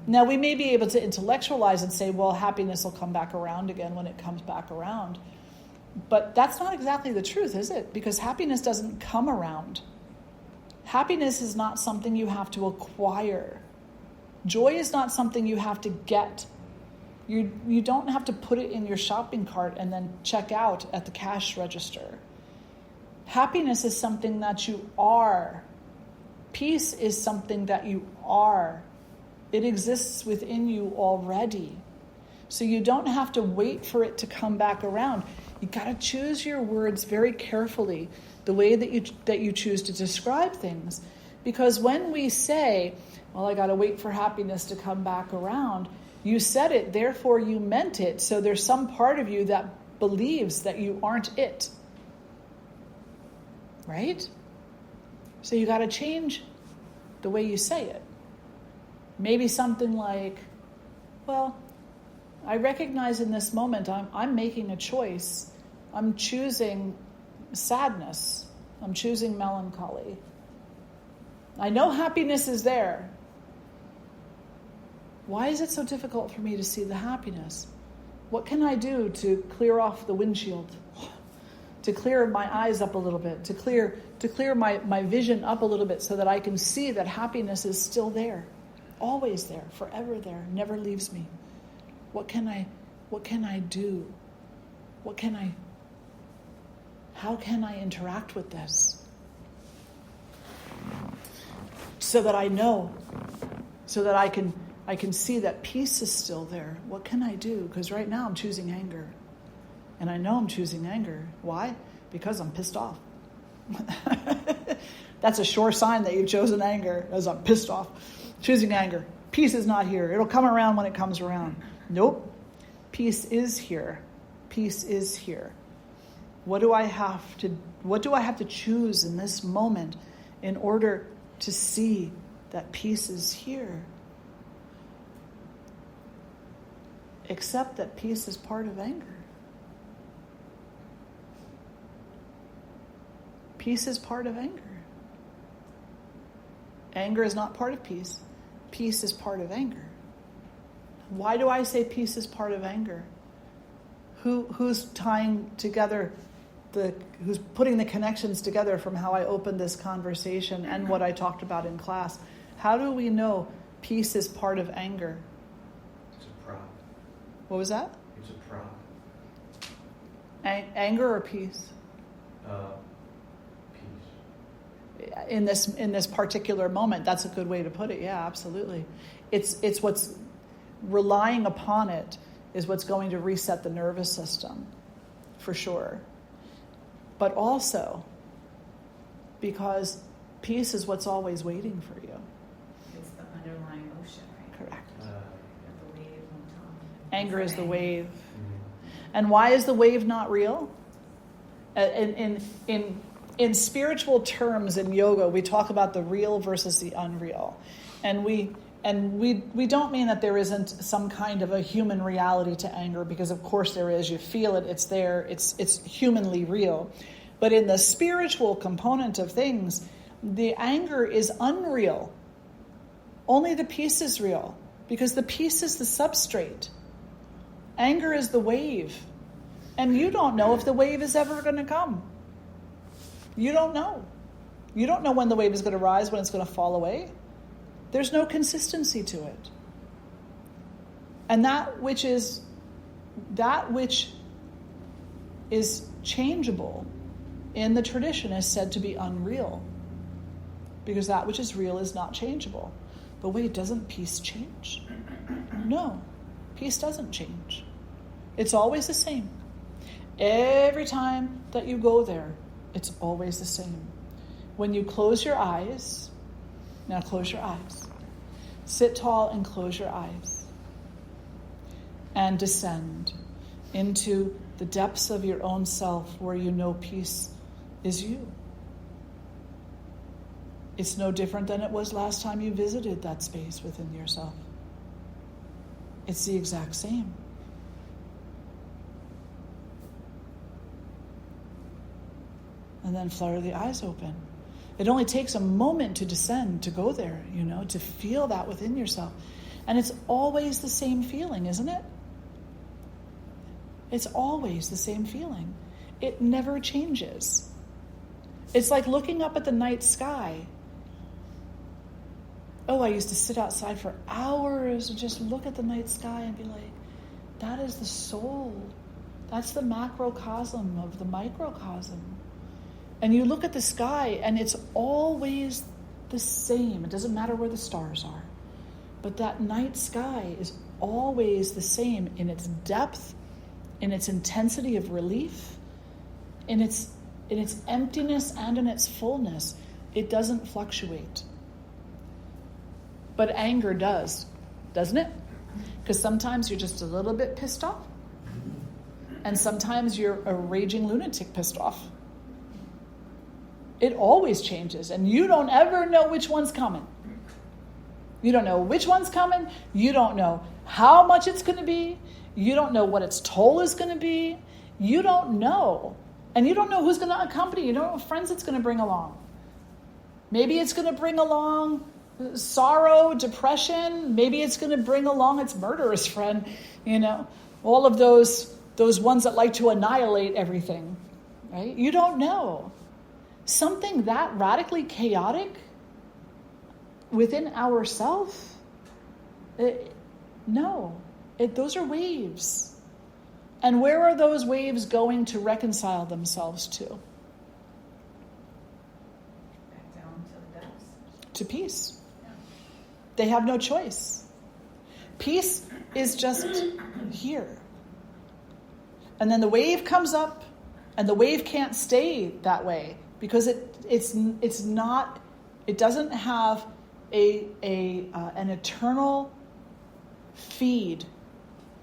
Now, we may be able to intellectualize and say, well, happiness will come back around again when it comes back around. But that's not exactly the truth, is it? Because happiness doesn't come around. Happiness is not something you have to acquire. Joy is not something you have to get. You don't have to put it in your shopping cart and then check out at the cash register. Happiness is something that you are. Peace is something that you are. It exists within you already. So you don't have to wait for it to come back around. You got to choose your words very carefully, the way that you choose to describe things. Because when we say, well, I got to wait for happiness to come back around, you said it, therefore you meant it. So there's some part of you that believes that you aren't it. Right? So you got to change the way you say it. Maybe something like, well, I recognize in this moment I'm making a choice. I'm choosing sadness. I'm choosing melancholy. I know happiness is there. Why is it so difficult for me to see the happiness? What can I do to clear off the windshield? To clear my eyes up a little bit, to clear my vision up a little bit so that I can see that happiness is still there, always there, forever there, never leaves me. What can I do? How can I interact with this? So that I know, so that I can see that peace is still there. What can I do? Because right now I'm choosing anger. And I know I'm choosing anger. Why? Because I'm pissed off. That's a sure sign that you've chosen anger, as I'm pissed off. Choosing anger. Peace is not here. It'll come around when it comes around. Nope. Peace is here. Peace is here. What do I have to choose in this moment in order to see that peace is here? Accept that peace is part of anger. Peace is part of anger. Anger is not part of peace. Peace is part of anger. Why do I say peace is part of anger? Who's tying together who's putting the connections together from how I opened this conversation and what I talked about in class? How do we know peace is part of anger? It's a prop. What was that? It's a prop. Anger or peace? Peace. In this particular moment, that's a good way to put it. Yeah, absolutely. It's what's relying upon it is what's going to reset the nervous system, for sure. But also because peace is what's always waiting for you. It's the underlying ocean, right? Correct. The wave on top. Anger is the wave. Mm-hmm. And why is the wave not real? In spiritual terms in yoga, we talk about the real versus the unreal. And we don't mean that there isn't some kind of a human reality to anger, because of course there is. You feel it, it's there, it's humanly real. But in the spiritual component of things, the anger is unreal. Only the peace is real, because the peace is the substrate. Anger is the wave. And you don't know if the wave is ever going to come. You don't know. You don't know when the wave is going to rise, when it's going to fall away. There's no consistency to it. And that which is changeable in the tradition is said to be unreal, because that which is real is not changeable. But wait, doesn't peace change? No, peace doesn't change. It's always the same. Every time that you go there, it's always the same. When you close your eyes, now close your eyes. Sit tall and close your eyes. And descend into the depths of your own self, where you know peace is you. It's no different than it was last time you visited that space within yourself. It's the exact same. And then flutter the eyes open. It only takes a moment to descend, to go there, to feel that within yourself. And it's always the same feeling, isn't it? It's always the same feeling. It never changes. It's like looking up at the night sky. Oh, I used to sit outside for hours and just look at the night sky and be like, that is the soul. That's the macrocosm of the microcosm. And you look at the sky and it's always the same. It doesn't matter where the stars are. But that night sky is always the same in its depth, in its intensity of relief, in its emptiness and in its fullness. It doesn't fluctuate. But anger does, doesn't it? Because sometimes you're just a little bit pissed off. And sometimes you're a raging lunatic pissed off. It always changes, and you don't ever know which one's coming. You don't know which one's coming. You don't know how much it's going to be. You don't know what its toll is going to be. You don't know. And you don't know who's going to accompany you. You don't know what friends it's going to bring along. Maybe it's going to bring along sorrow, depression. Maybe it's going to bring along its murderous friend. All of those ones that like to annihilate everything. Right? You don't know. Something that radically chaotic within ourselves? No. Those are waves. And where are those waves going to reconcile themselves to? Back down to the depths. To peace. Yeah. They have no choice. Peace is just here. And then the wave comes up, and the wave can't stay that way. Because it's not, it doesn't have an eternal feed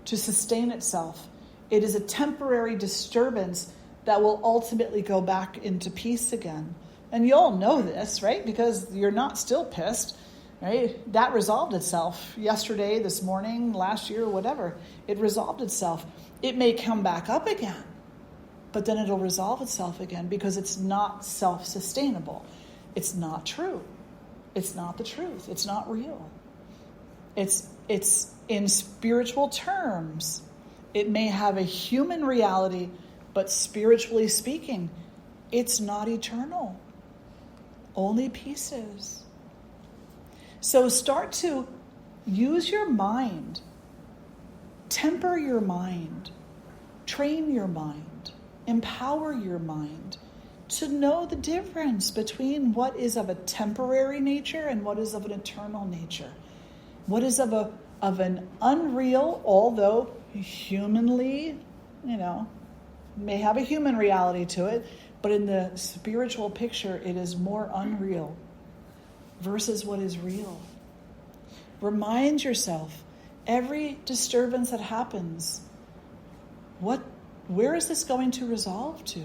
to sustain itself. It is a temporary disturbance that will ultimately go back into peace again. And you all know this, right? Because you're not still pissed, right? That resolved itself yesterday, this morning, last year, whatever. It resolved itself. It may come back up again. But then it'll resolve itself again, because it's not self-sustainable. It's not true. It's not the truth. It's not real. It's in spiritual terms. It may have a human reality, but spiritually speaking, it's not eternal. Only peace is. So start to use your mind. Temper your mind. Train your mind. Empower your mind to know the difference between what is of a temporary nature and what is of an eternal nature. What is of an unreal, although humanly, may have a human reality to it, but in the spiritual picture, it is more unreal versus what is real. Remind yourself, every disturbance that happens, where is this going to resolve to?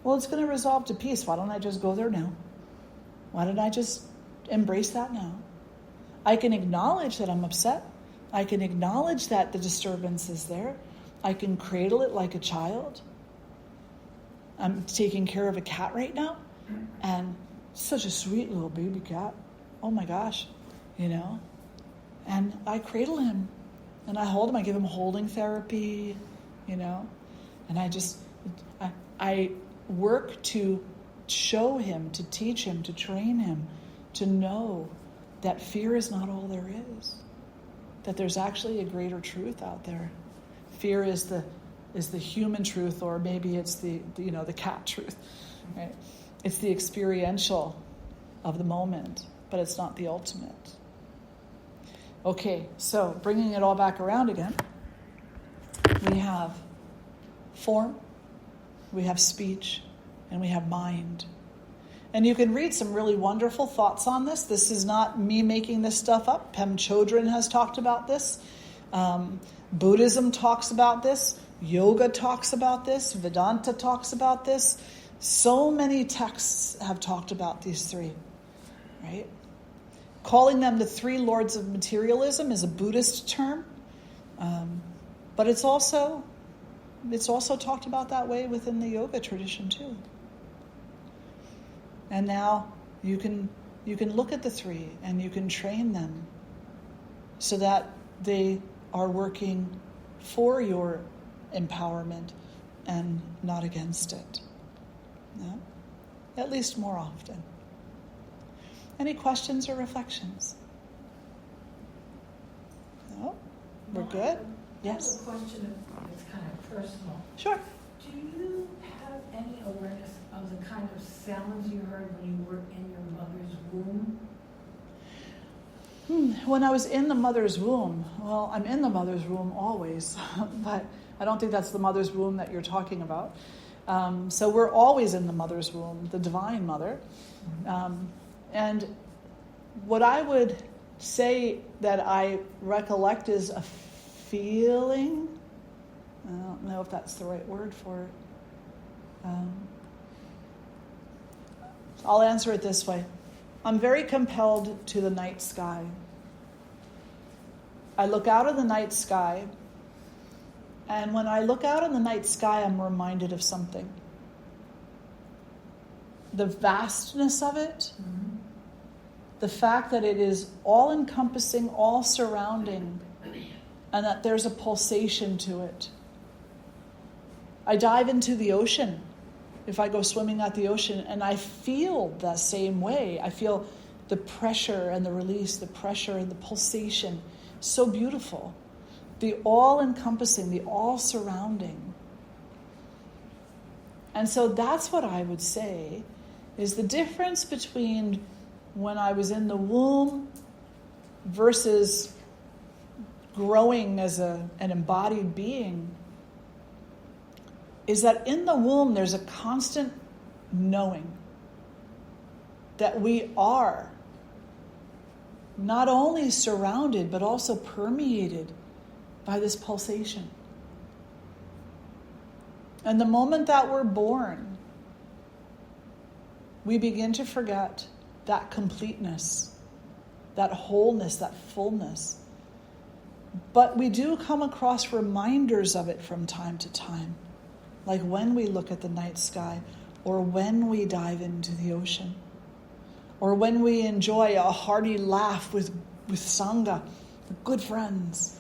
Well, it's going to resolve to peace. Why don't I just go there now? Why don't I just embrace that now? I can acknowledge that I'm upset. I can acknowledge that the disturbance is there. I can cradle it like a child. I'm taking care of a cat right now, and such a sweet little baby cat. Oh my gosh, And I cradle him, and I hold him. I give him holding therapy, and I work to show him, to teach him, to train him, to know that fear is not all there is. That there's actually a greater truth out there. Fear is the human truth, or maybe it's the cat truth, right? It's the experiential of the moment, but it's not the ultimate. Okay, so bringing it all back around again, we have form, we have speech, and we have mind. And you can read some really wonderful thoughts on this. This is not me making this stuff up. Pem Chodron has talked about this. Buddhism talks about this. Yoga talks about this. Vedanta talks about this. So many texts have talked about these three, right? Calling them the three lords of materialism is a Buddhist term, but it's also talked about that way within the yoga tradition too. And now you can look at the three and you can train them so that they are working for your empowerment and not against it. No? At least more often. Any questions or reflections? No? We're good? Yes? I have a question that's kind of personal. Sure. Do you have any awareness of the kind of sounds you heard when you were in your mother's womb? When I was in the mother's womb, well, I'm in the mother's womb always, but I don't think that's the mother's womb that you're talking about. So we're always in the mother's womb, the Divine Mother. And what I would say that I recollect is a feeling. I don't know if that's the right word for it. I'll answer it this way. I'm very compelled to the night sky. I look out of the night sky, and when I look out in the night sky, I'm reminded of something. The vastness of it, the fact that it is all-encompassing, all-surrounding, and that there's a pulsation to it. I dive into the ocean. If I go swimming at the ocean, and I feel the same way. I feel the pressure and the release, the pressure and the pulsation. So beautiful. The all-encompassing, the all-surrounding. And so that's what I would say is the difference between when I was in the womb versus growing as an embodied being is that in the womb there's a constant knowing that we are not only surrounded but also permeated by this pulsation. And the moment that we're born, we begin to forget that completeness, that wholeness, that fullness. But we do come across reminders of it from time to time. Like when we look at the night sky, or when we dive into the ocean, or when we enjoy a hearty laugh with Sangha, good friends,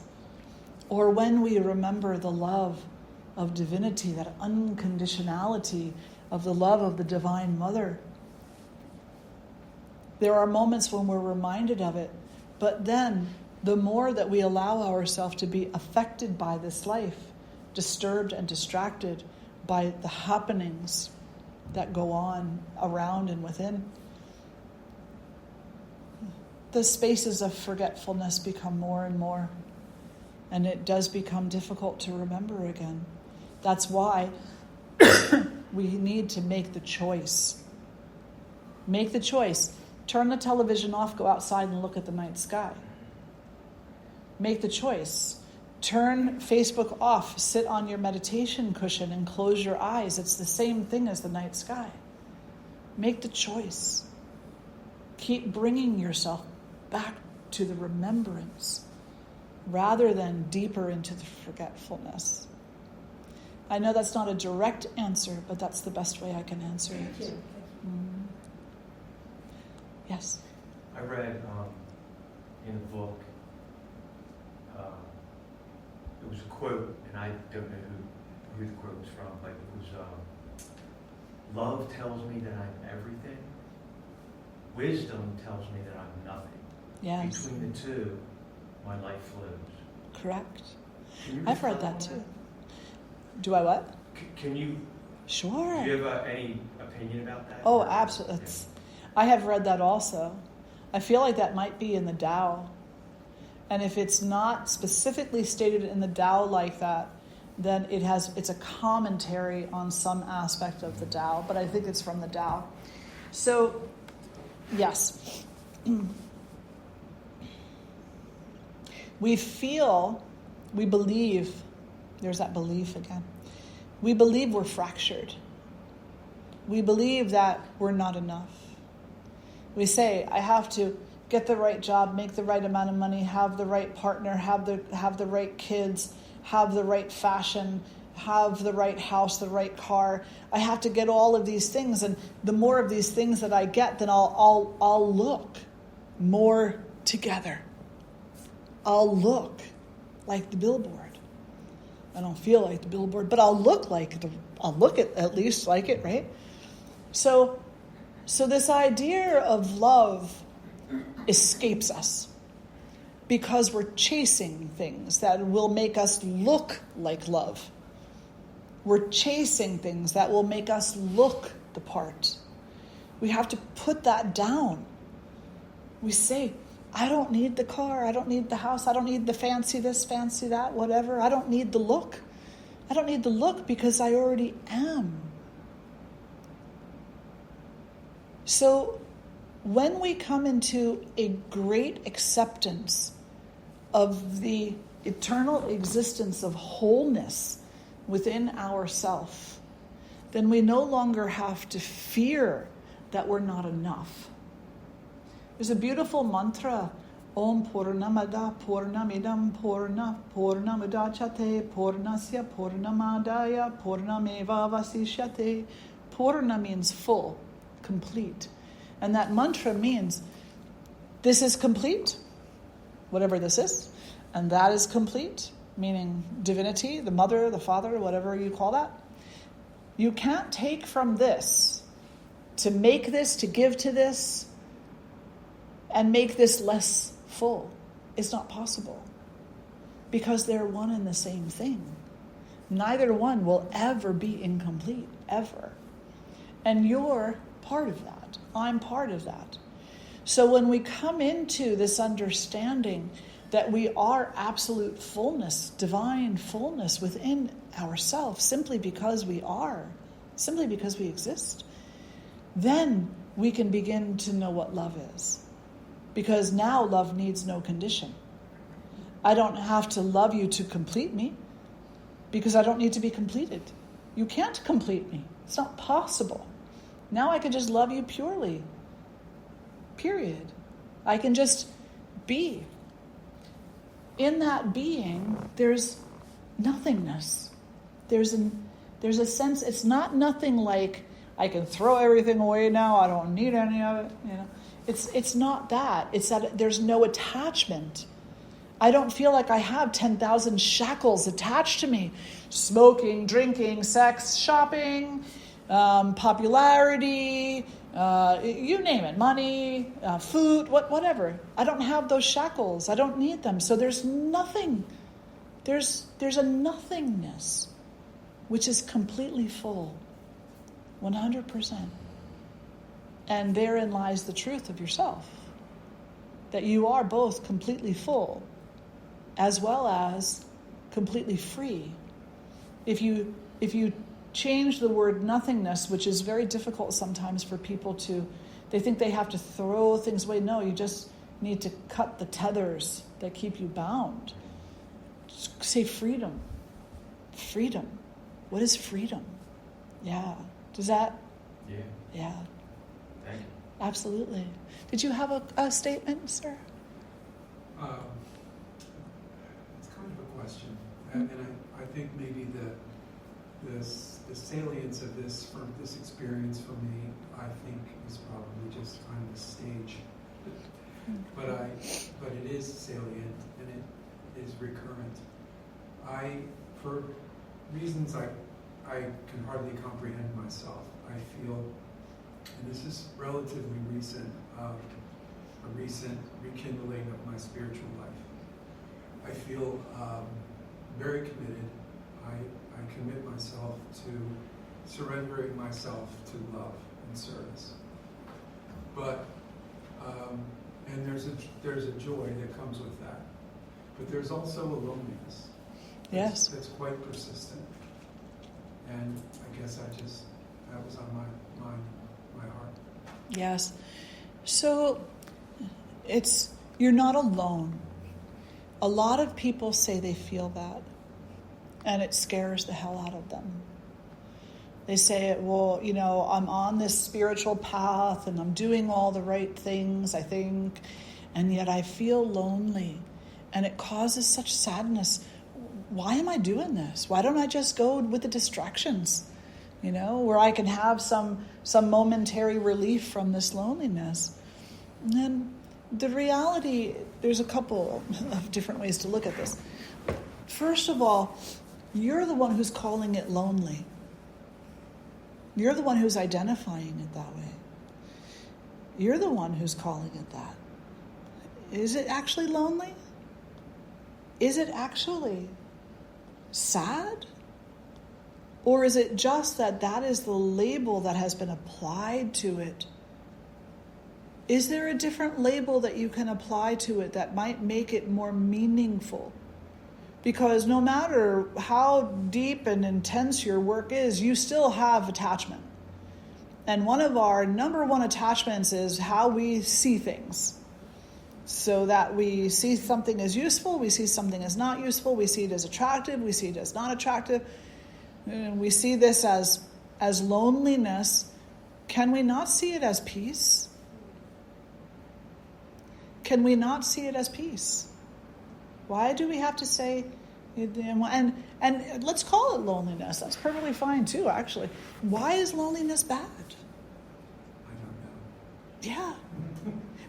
or when we remember the love of divinity, that unconditionality of the love of the Divine Mother. There are moments when we're reminded of it, but then the more that we allow ourselves to be affected by this life, disturbed and distracted by the happenings that go on around and within. The spaces of forgetfulness become more and more, and it does become difficult to remember again. That's why we need to make the choice. Make the choice. Turn the television off, go outside and look at the night sky. Make the choice. Turn Facebook off, sit on your meditation cushion and close your eyes. It's the same thing as the night sky. Make the choice. Keep bringing yourself back to the remembrance rather than deeper into the forgetfulness. I know that's not a direct answer, but that's the best way I can answer it. Mm. Yes? I read in a book, it was a quote, and I don't know who the quote was from, but it was, love tells me that I'm everything. Wisdom tells me that I'm nothing. Yes. Between the two, my life flows. Correct. Can you I've read reflect that on too. Do I what? Can you? Sure. Do you have any opinion about that? Oh, absolutely. I have read that also. I feel like that might be in the Tao. And if it's not specifically stated in the Tao like that, then it's a commentary on some aspect of the Tao, but I think it's from the Tao. So, yes. We believe, there's that belief again. We believe we're fractured. We believe that we're not enough. We say, I have to get the right job, make the right amount of money, have the right partner, have the right kids, have the right fashion, have the right house, the right car. I have to get all of these things, and the more of these things that I get, then I'll look more together. I'll look like the billboard. I don't feel like the billboard, but I'll look like it. I'll look at least like it, right? So this idea of love escapes us because we're chasing things that will make us look like love. We're chasing things that will make us look the part. We have to put that down. We say, I don't need the car, I don't need the house, I don't need the fancy this, fancy that, whatever. I don't need the look. I don't need the look because I already am. So when we come into a great acceptance of the eternal existence of wholeness within ourself, then we no longer have to fear that we're not enough. There's a beautiful mantra, Om Purnamada Purnamidam Purna Purnamudachate Purnasya Purnamadaya Purnameva Vasishyate. Purna means full, complete. And that mantra means this is complete, whatever this is, and that is complete, meaning divinity, the mother, the father, whatever you call that. You can't take from this to make this, to give to this, and make this less full. It's not possible. Because they're one and the same thing. Neither one will ever be incomplete, ever. And you're part of that. I'm part of that. So when we come into this understanding that we are absolute fullness, divine fullness within ourselves, simply because we are, simply because we exist, then we can begin to know what love is. Because now love needs no condition. I don't have to love you to complete me because I don't need to be completed. You can't complete me. It's not possible. Now I can just love you purely. Period. I can just be. In that being, there's nothingness. There's a sense, it's not nothing like I can throw everything away now, I don't need any of it, you know. It's not that. It's that there's no attachment. I don't feel like I have 10,000 shackles attached to me. Smoking, drinking, sex, shopping, popularity, you name it, money, food, whatever. I don't have those shackles. I don't need them. So there's nothing. There's a nothingness. which is completely full, 100%. And therein lies the truth of yourself, that you are both completely full as well as completely free. If you change the word nothingness, which is very difficult sometimes for people to, they think they have to throw things away. No, you just need to cut the tethers that keep you bound. Just say freedom. Freedom. What is freedom? Yeah. Does that? Yeah. Yeah. Thank you. Absolutely. Did you have a statement, sir? It's kind of a question, and I think maybe the salience of this experience for me, I think, is probably just kind of a stage. But it is salient and it is recurrent. For reasons I can hardly comprehend myself, I feel, and this is relatively recent, a recent rekindling of my spiritual life. I feel very committed. I commit myself to surrendering myself to love and service. But and there's a joy that comes with that. But there's also a loneliness. Yes. That's quite persistent. And I guess that was on my mind, my heart. Yes. So you're not alone. A lot of people say they feel that, and it scares the hell out of them. They say, well, I'm on this spiritual path and I'm doing all the right things, I think, and yet I feel lonely, and it causes such sadness. Why am I doing this? Why don't I just go with the distractions, where I can have some momentary relief from this loneliness? And then the reality, there's a couple of different ways to look at this. First of all, you're the one who's calling it lonely. You're the one who's identifying it that way. You're the one who's calling it that. Is it actually lonely? Is it actually sad? Or is it just that is the label that has been applied to it? Is there a different label that you can apply to it that might make it more meaningful? Because no matter how deep and intense your work is, you still have attachment. And one of our number one attachments is how we see things. So that we see something as useful, we see something as not useful, we see it as attractive, we see it as not attractive. And we see this as loneliness. Can we not see it as peace? Can we not see it as peace? Why do we have to say, and let's call it loneliness. That's perfectly fine too, actually. Why is loneliness bad? I don't know. Yeah.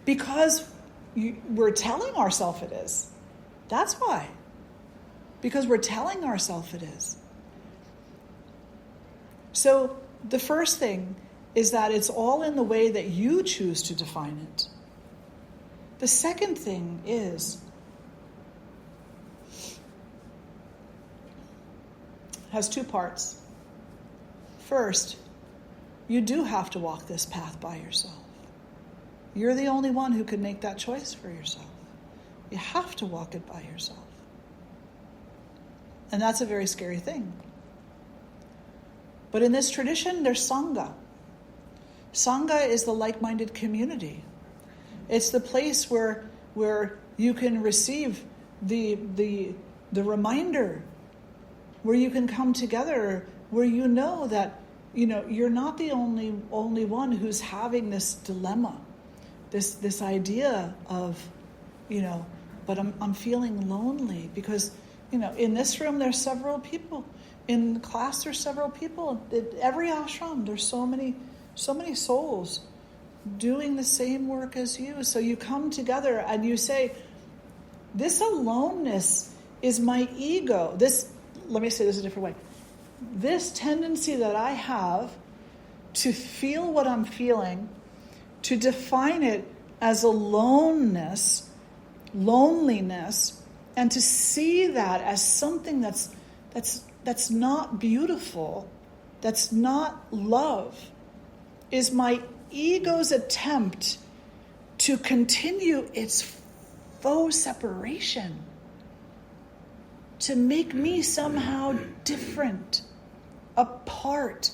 Because we're telling ourselves it is. That's why. Because we're telling ourselves it is. So the first thing is that it's all in the way that you choose to define it. The second thing has two parts. First, you do have to walk this path by yourself. You're the only one who can make that choice for yourself. You have to walk it by yourself. And that's a very scary thing. But in this tradition, there's Sangha. Sangha is the like-minded community. It's the place where you can receive the reminder, where you can come together, where you know that you're not the only one who's having this dilemma, this idea of but I'm feeling lonely because in this room there's several people, in the class there's several people, at every ashram there's so many souls doing the same work as you. So you come together and you say, this aloneness is my ego. Let me say this a different way. This tendency that I have to feel what I'm feeling, to define it as loneliness, and to see that as something that's that's not beautiful, that's not love, is my ego's attempt to continue its faux separation, to make me somehow different, apart,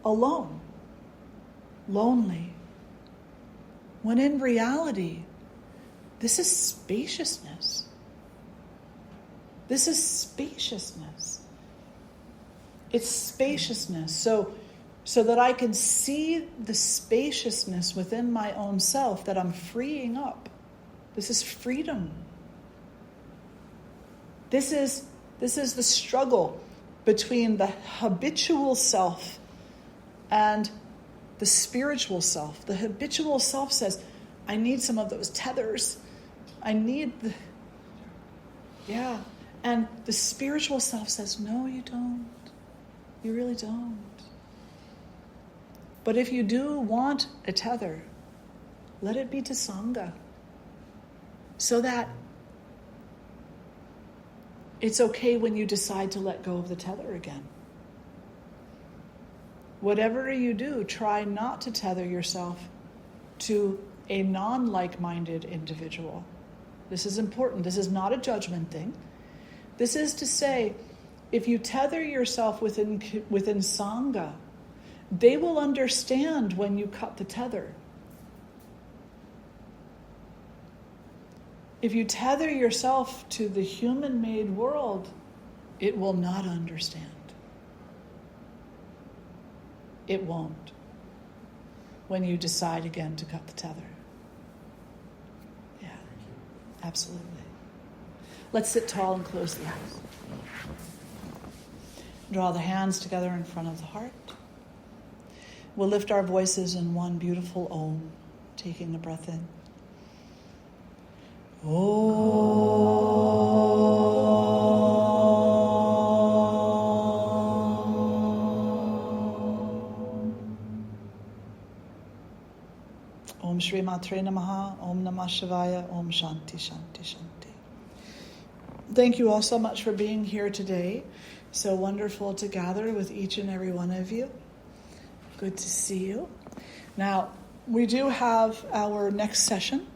alone, lonely. When in reality, this is spaciousness. This is spaciousness. It's spaciousness. So that I can see the spaciousness within my own self that I'm freeing up. This is freedom. This is the struggle between the habitual self and the spiritual self. The habitual self says, I need some of those tethers. I need the... Yeah. And the spiritual self says, no, you don't. You really don't. But if you do want a tether, let it be to Sangha. So that it's okay when you decide to let go of the tether again. Whatever you do, try not to tether yourself to a non-like-minded individual. This is important. This is not a judgment thing. This is to say, if you tether yourself within Sangha, they will understand when you cut the tether. If you tether yourself to the human-made world, it will not understand. It won't when you decide again to cut the tether. Yeah, absolutely. Let's sit tall and close the eyes. Draw the hands together in front of the heart. We'll lift our voices in one beautiful Om, taking a breath in. Om Shri Matre Namaha, Om Namah Shivaya, Om Shanti Shanti Shanti. Thank you all so much for being here today. So wonderful to gather with each and every one of you. Good to see you. Now, we do have our next session